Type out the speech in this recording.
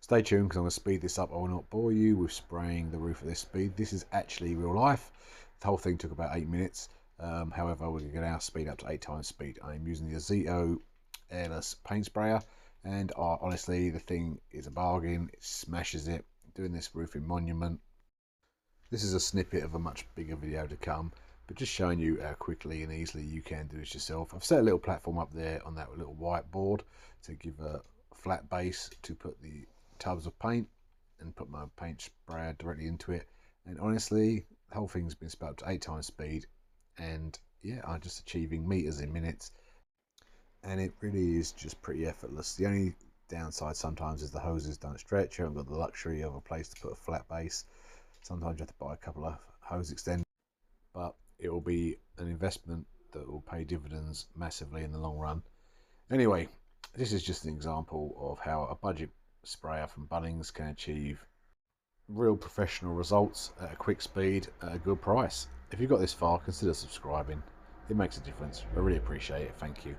Stay tuned because I'm going to speed this up. I will not bore you with spraying the roof at this speed. This is actually real life. The whole thing took about 8 minutes. However, we're going to get our speed up to 8 times speed. I'm using the Ozito Airless paint sprayer, and honestly, the thing is a bargain. It smashes it. Doing this roofing monument. This is a snippet of a much bigger video to come, but just showing you how quickly and easily you can do this yourself. I've set a little platform up there on that little whiteboard to give a flat base to put the tubs of paint and put my paint sprayer directly into it. And honestly, the whole thing's been sped up to 8 times speed, and yeah, I'm just achieving meters in minutes, and it really is just pretty effortless. The only downside sometimes is the hoses don't stretch. You haven't got the luxury of a place to put a flat base. Sometimes you have to buy a couple of hose extenders, but it will be an investment that will pay dividends massively in the long run. Anyway, this is just an example of how a budget sprayer from Bunnings can achieve real professional results at a quick speed at a good price. If you've got this far, consider subscribing. It makes a difference. I really appreciate it. Thank you.